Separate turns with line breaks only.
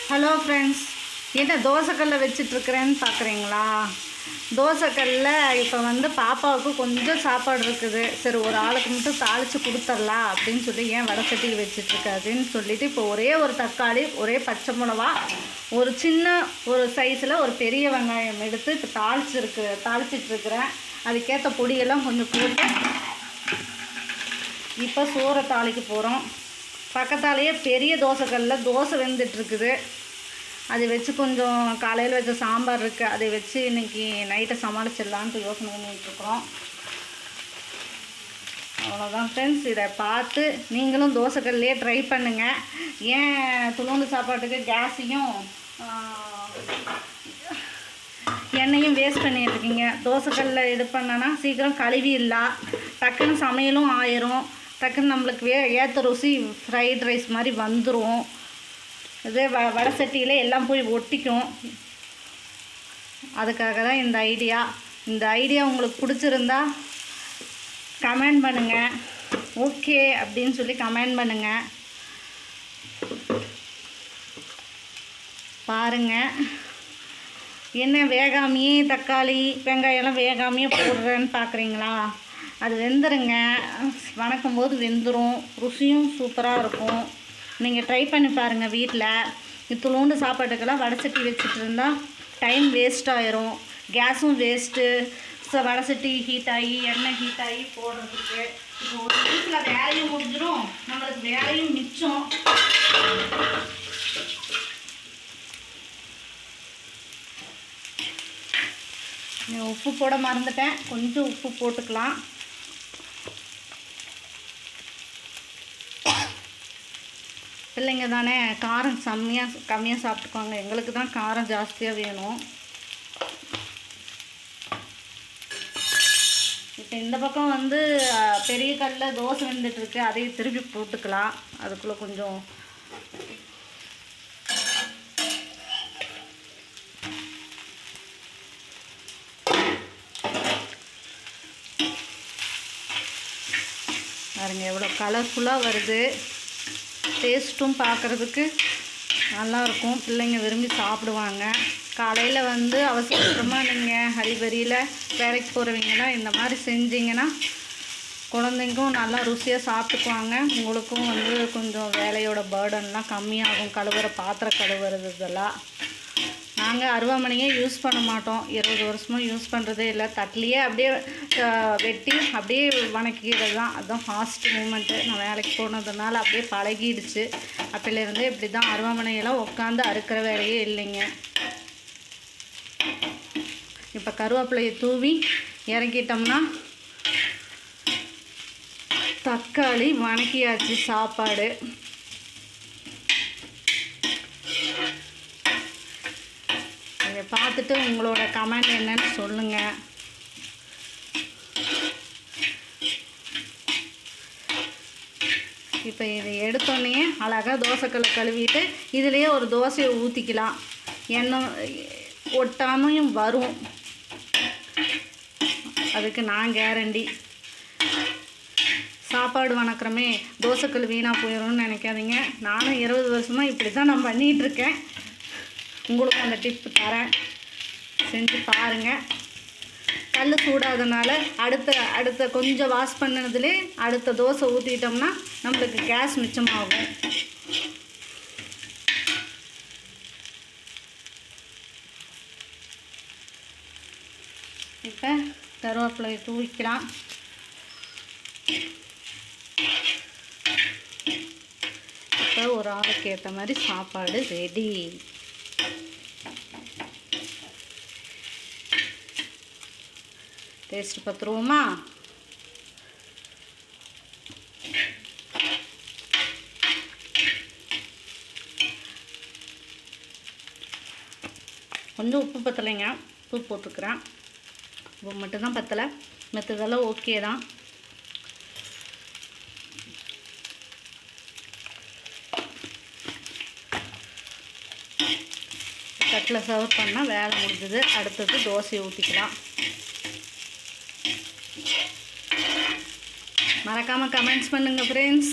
Hello friends, என்ன தோசைக்கல்லை வச்சிட்ருக்கிறேன்னு பார்க்குறீங்களா? தோசைக்கல்ல இப்போ பாப்பாவுக்கு கொஞ்சம் சாப்பாடு இருக்குது. சரி, ஒரு ஆளுக்கு மட்டும் தாளித்து கொடுத்துடலாம் அப்படின்னு சொல்லி ஏன் வடை சட்டி வச்சிட்ருக்காதுன்னு சொல்லிவிட்டு இப்போ ஒரே ஒரு தக்காளி, ஒரே பச்சை மிளவா, ஒரு சின்ன ஒரு சைஸில் ஒரு பெரிய வெங்காயம் எடுத்து இப்போ தாளிச்சிட்ருக்கிறேன். அதுக்கேற்ற பொடியெல்லாம் கொஞ்சம் போட்டு இப்போ சோறை தாளிக்க போகிறோம். பக்கத்தாலேயே பெரிய தோசைக்கல்லில் தோசை வெந்துட்டுருக்குது. அதை வச்சு கொஞ்சம் காலையில் வச்ச சாம்பார் இருக்குது, அதை வச்சு இன்றைக்கி நைட்டை சமாளிச்சிடலான்ட்டு யோசனை பண்ணிகிட்ருக்குறோம். அவ்வளோதான் ஃப்ரெண்ட்ஸ், இதை பார்த்து நீங்களும் தோசைக்கல்லையே ட்ரை பண்ணுங்கள். ஏன் துளுண்டு சாப்பாட்டுக்கு கேஸையும் எண்ணெயும் வேஸ்ட் பண்ணிட்டுருக்கீங்க? தோசைக்கல்ல இது பண்ணனா சீக்கிரம் கழுவி இல்லை, டக்குன்னு சமையலும் ஆயிரும், டக்குன்னு நம்மளுக்கு ஏற்ற ருசி ஃப்ரைட் ரைஸ் மாதிரி வந்துடும். இதே வடை சட்டியில் எல்லாம் போய் ஒட்டிக்கும். அதுக்காக தான் இந்த ஐடியா உங்களுக்கு பிடிச்சிருந்தா கமெண்ட் பண்ணுங்கள், ஓகே அப்படின்னு சொல்லி கமெண்ட் பண்ணுங்கள். பாருங்கள், என்ன வேகாமையே தக்காளி வெங்காயம்லாம் வேகாமையே போடுறேன்னு பார்க்குறீங்களா? அது வெந்துருங்க, வணக்கும் போது வெந்துடும், ருசியும் சூப்பராக இருக்கும். நீங்கள் ட்ரை பண்ணி பாருங்கள் வீட்டில். இத்துளூண்டு சாப்பாட்டுக்கெல்லாம் வடை சட்டி வச்சுட்டு இருந்தால் டைம் வேஸ்ட் ஆயிரும், கேஸும் வேஸ்ட்டு. வடை சட்டி ஹீட் ஆகி எண்ணெய் ஹீட் ஆகி போடுறதுக்கு இப்போ ஒரு வீட்டில் வேலையும் முடிஞ்சிடும், நம்மளுக்கு வேலையும் மிச்சம். உப்பு போட மறந்துட்டேன், கொஞ்சம் உப்பு போட்டுக்கலாம். பிள்ளைங்க தானே காரம் கம்மியாக சாப்பிட்டுக்குவாங்க, எங்களுக்கு தான் காரம் ஜாஸ்தியாக வேணும். இப்போ இந்த பக்கம் பெரிய கல்லில் தோசை வெந்துட்டுருக்கு, அதையும் திருப்பி போட்டுக்கலாம். அதுக்குள்ளே கொஞ்சம் பாருங்க எவ்வளோ கலர்ஃபுல்லாக வருது. டேஸ்ட்டும் பார்க்குறதுக்கு நல்லாயிருக்கும், பிள்ளைங்க விரும்பி சாப்பிடுவாங்க. காலையில் அவசரமாக நீங்கள் ஹரிபரியில் வேலைக்கு போகிறவங்கலாம் இந்த மாதிரி செஞ்சிங்கன்னா குழந்தைங்களும் நல்லா ருசியாக சாப்பிட்டுக்குவாங்க. உங்களுக்கும் கொஞ்சம் வேலையோட பேர்டன்லாம் கம்மியாகும், பாத்திரம் கழுவுறது இதெல்லாம். நாங்கள் அருவாமனையே யூஸ் பண்ண மாட்டோம், 20 வருஷமாக யூஸ் பண்ணுறதே இல்லை. தட்டிலையே அப்படியே வெட்டி அப்படியே வணக்கிக்கிறது தான், அதுதான் ஃபாஸ்ட் மூமெண்ட்டு. நான் வேலைக்கு போனதுனால அப்படியே பழகிடுச்சு. அப்போலேருந்தே இப்படி தான், அருவாமனையெல்லாம் உட்காந்து அறுக்கிற வேலையே இல்லைங்க. இப்போ கருவேப்பிலையை தூவி இறக்கிட்டோம்னா தக்காளி வணக்கியாச்சு சாப்பாடு. இதை பார்த்துட்டு உங்களோட கமெண்ட் என்னன்னு சொல்லுங்கள். இப்போ இதை எடுத்தோடனே அழகாக தோசைக்கல்லை கழுவிட்டு இதுலேயே ஒரு தோசையை ஊற்றிக்கலாம், எண்ணெய் ஒட்டாமையும் வரும். அதுக்கு நான் கேரண்டி. சாப்பாடு வணக்கிறமே தோசைக்கல் வீணாக போயிடும்னு நினைக்காதீங்க. நானும் 20 வருஷமாக இப்படி தான் நான் பண்ணிகிட்ருக்கேன். உங்களுக்கு அந்த டிப்பு தரேன், செஞ்சு பாருங்கள். கல் சூடாதனால அடுத்த கொஞ்சம் வாஷ் பண்ணதுலே அடுத்த தோசை ஊற்றிட்டோம்னா நம்மளுக்கு கேஸ் மிச்சமாகும். இப்போ கருவேப்பிலையை தூவிக்கலாம். இப்போ ஒரு ஆளுக்கு ஏற்ற மாதிரி சாப்பாடு ரெடி. டேஸ்ட் பார்த்துருவோமா? கொஞ்சம் உப்பு பத்தலைங்க, உப்பு போட்டுக்கிறேன். உப்பு மட்டும்தான் பத்தலை, மற்றதெல்லாம் ஓகே தான். தட்டில் சர்வ் பண்ணால் வேலை முடிஞ்சது. அடுத்தது தோசையை ஊற்றிக்கலாம். மறக்காமல் கமெண்ட்ஸ் பண்ணுங்கள் ஃப்ரெண்ட்ஸ்.